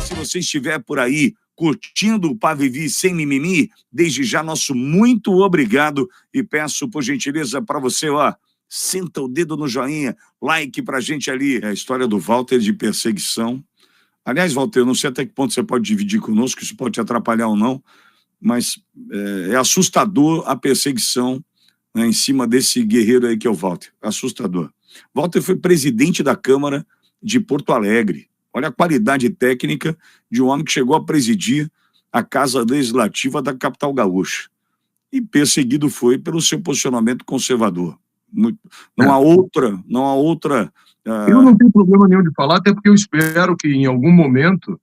Se você estiver por aí curtindo o Pavivi sem mimimi, desde já nosso muito obrigado e peço por gentileza para você, senta o dedo no joinha, like pra gente ali. É a história do Walter de perseguição. Aliás, Walter, eu não sei até que ponto você pode dividir conosco, isso pode te atrapalhar ou não, mas é assustador a perseguição, né, em cima desse guerreiro aí que é o Walter. Assustador. Walter foi presidente da Câmara de Porto Alegre. Olha a qualidade técnica de um homem que chegou a presidir a Casa Legislativa da capital gaúcha. E perseguido foi pelo seu posicionamento conservador. Não há outra... Eu não tenho problema nenhum de falar, até porque eu espero que em algum momento...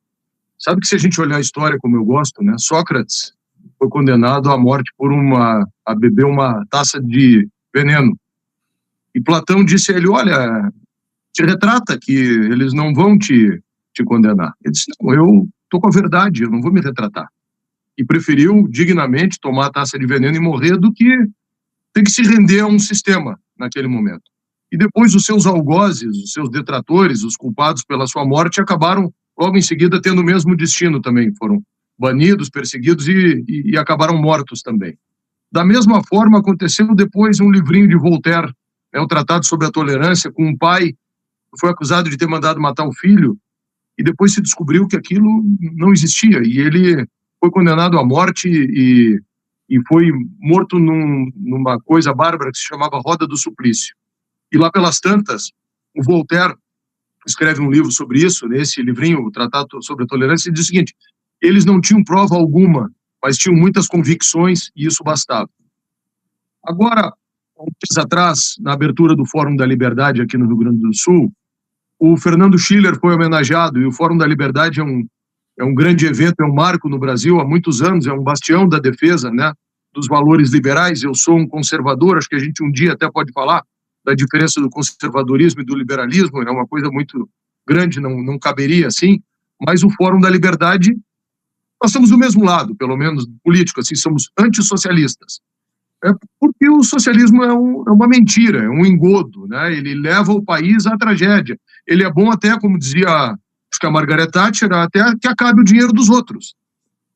Sabe que se a gente olhar a história como eu gosto, né? Sócrates foi condenado à morte por a beber uma taça de veneno. E Platão disse a ele, olha... te retrata, que eles não vão te condenar. Ele disse, não, eu estou com a verdade, eu não vou me retratar. E preferiu dignamente tomar a taça de veneno e morrer do que ter que se render a um sistema naquele momento. E depois os seus algozes, os seus detratores, os culpados pela sua morte, acabaram logo em seguida tendo o mesmo destino também. Foram banidos, perseguidos e acabaram mortos também. Da mesma forma, aconteceu depois um livrinho de Voltaire, o Tratado sobre a Tolerância, com um pai foi acusado de ter mandado matar o filho, e depois se descobriu que aquilo não existia, e ele foi condenado à morte e foi morto numa coisa bárbara que se chamava Roda do Suplício. E lá pelas tantas, o Voltaire escreve um livro sobre isso, nesse livrinho, o Tratado sobre a Tolerância, e diz o seguinte, eles não tinham prova alguma, mas tinham muitas convicções, e isso bastava. Agora, um mês atrás, na abertura do Fórum da Liberdade aqui no Rio Grande do Sul, o Fernando Schiller foi homenageado, e o Fórum da Liberdade é um grande evento, é um marco no Brasil há muitos anos, é um bastião da defesa, né, dos valores liberais. Eu sou um conservador, acho que a gente um dia até pode falar da diferença do conservadorismo e do liberalismo, é uma coisa muito grande, não caberia assim, mas o Fórum da Liberdade, nós estamos do mesmo lado, pelo menos político, assim, somos antissocialistas. Porque o socialismo é uma mentira, é um engodo, né? Ele leva o país à tragédia. Ele é bom até, como dizia, acho que a Margaret Thatcher, até que acabe o dinheiro dos outros.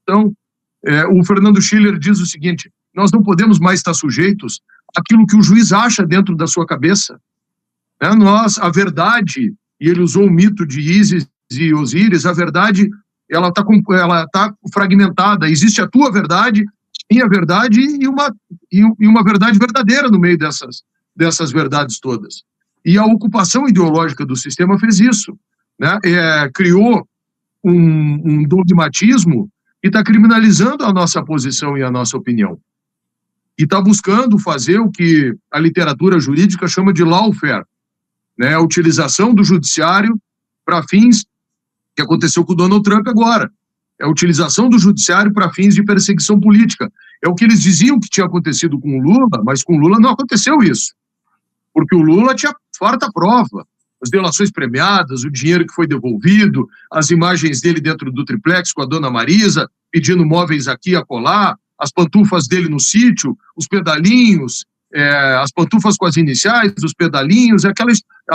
Então, o Fernando Schiller diz o seguinte, nós não podemos mais estar sujeitos àquilo que o juiz acha dentro da sua cabeça. A verdade, e ele usou o mito de Ísis e Osíris, a verdade, ela tá fragmentada, existe a tua verdade, minha verdade e uma verdade verdadeira no meio dessas verdades todas. E a ocupação ideológica do sistema fez isso, né? Criou um dogmatismo que está criminalizando a nossa posição e a nossa opinião. E está buscando fazer o que a literatura jurídica chama de lawfare, né? A utilização do judiciário para fins que aconteceu com o Donald Trump agora. É a utilização do judiciário para fins de perseguição política. É o que eles diziam que tinha acontecido com o Lula, mas com o Lula não aconteceu isso. Porque o Lula tinha farta prova. As delações premiadas, o dinheiro que foi devolvido, as imagens dele dentro do triplex com a dona Marisa, pedindo móveis aqui e acolá, as pantufas dele no sítio, os pedalinhos, as pantufas com as iniciais, os pedalinhos, a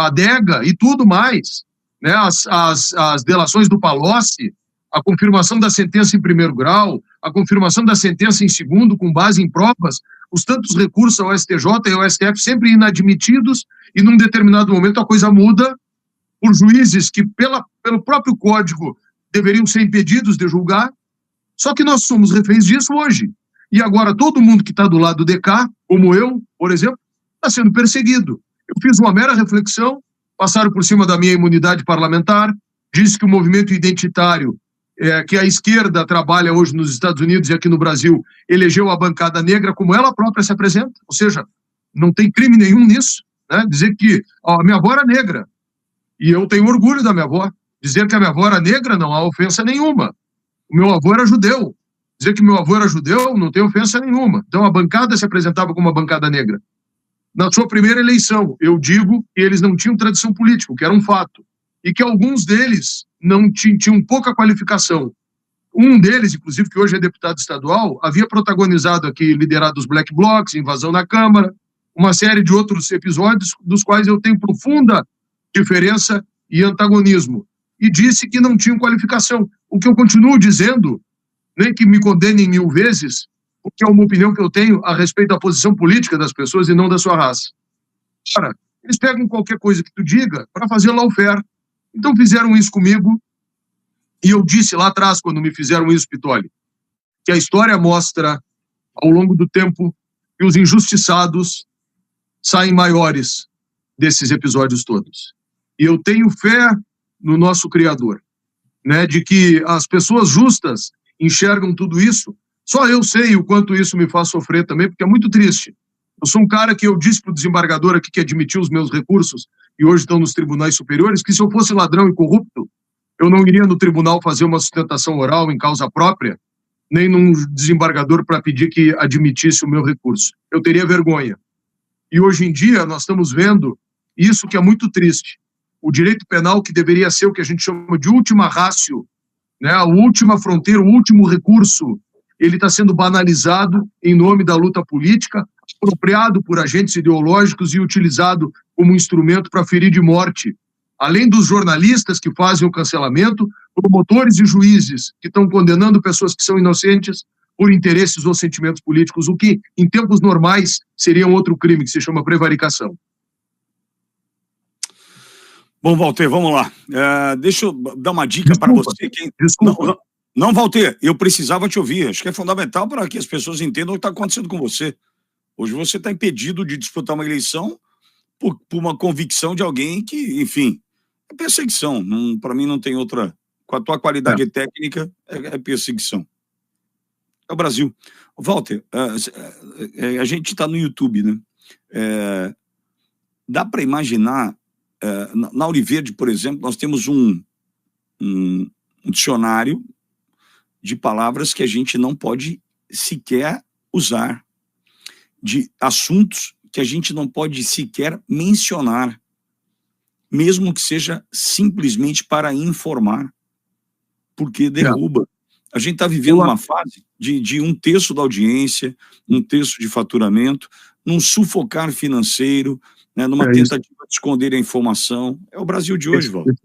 adega e tudo mais. Né? As delações do Palocci, a confirmação da sentença em primeiro grau, a confirmação da sentença em segundo com base em provas, os tantos recursos ao STJ e ao STF sempre inadmitidos, e num determinado momento a coisa muda por juízes que pelo próprio código deveriam ser impedidos de julgar, só que nós somos reféns disso hoje. E agora todo mundo que está do lado do DK, como eu, por exemplo, está sendo perseguido. Eu fiz uma mera reflexão, passaram por cima da minha imunidade parlamentar, disse que o movimento identitário que a esquerda trabalha hoje nos Estados Unidos e aqui no Brasil, elegeu a bancada negra como ela própria se apresenta, ou seja, não tem crime nenhum nisso, né? Dizer que a minha avó era negra, e eu tenho orgulho da minha avó, dizer que a minha avó era negra não há ofensa nenhuma, o meu avô era judeu, dizer que meu avô era judeu não tem ofensa nenhuma, então a bancada se apresentava como uma bancada negra. Na sua primeira eleição, eu digo que eles não tinham tradição política, o que era um fato, e que alguns deles não tinham pouca qualificação. Um deles, inclusive, que hoje é deputado estadual, havia protagonizado aqui, liderado os Black Blocs, invasão na Câmara, uma série de outros episódios dos quais eu tenho profunda diferença e antagonismo. E disse que não tinham qualificação. O que eu continuo dizendo, nem que me condenem 1000 vezes, porque é uma opinião que eu tenho a respeito da posição política das pessoas e não da sua raça. Cara, eles pegam qualquer coisa que tu diga para fazer lawfare. Então fizeram isso comigo, e eu disse lá atrás, quando me fizeram isso, Pitoli, que a história mostra, ao longo do tempo, que os injustiçados saem maiores desses episódios todos. E eu tenho fé no nosso Criador, né, de que as pessoas justas enxergam tudo isso. Só eu sei o quanto isso me faz sofrer também, porque é muito triste. Eu sou um cara que eu disse para o desembargador aqui que admitiu os meus recursos e hoje estão nos tribunais superiores, que se eu fosse ladrão e corrupto, eu não iria no tribunal fazer uma sustentação oral em causa própria, nem num desembargador para pedir que admitisse o meu recurso. Eu teria vergonha. E hoje em dia nós estamos vendo isso que é muito triste. O direito penal, que deveria ser o que a gente chama de última ratio, né, a última fronteira, o último recurso, ele está sendo banalizado em nome da luta política, apropriado por agentes ideológicos e utilizado como instrumento para ferir de morte. Além dos jornalistas que fazem o cancelamento, promotores e juízes que estão condenando pessoas que são inocentes por interesses ou sentimentos políticos, o que, em tempos normais, seria um outro crime que se chama prevaricação. Bom, Walter, vamos lá. Deixa eu dar uma dica para você. Desculpa. Não, Walter, eu precisava te ouvir. Acho que é fundamental para que as pessoas entendam o que está acontecendo com você. Hoje você está impedido de disputar uma eleição por uma convicção de alguém que, enfim, é perseguição. Para mim não tem outra. Com a tua qualidade técnica, é perseguição. É o Brasil. Walter, a gente está no YouTube, né? Dá para imaginar, na Auriverde, por exemplo, nós temos um dicionário de palavras que a gente não pode sequer usar, de assuntos que a gente não pode sequer mencionar, mesmo que seja simplesmente para informar, porque derruba. A gente está vivendo uma fase de 1/3 da audiência, 1/3 de faturamento, num sufocar financeiro, né, numa tentativa de esconder a informação. É o Brasil de hoje, Walter.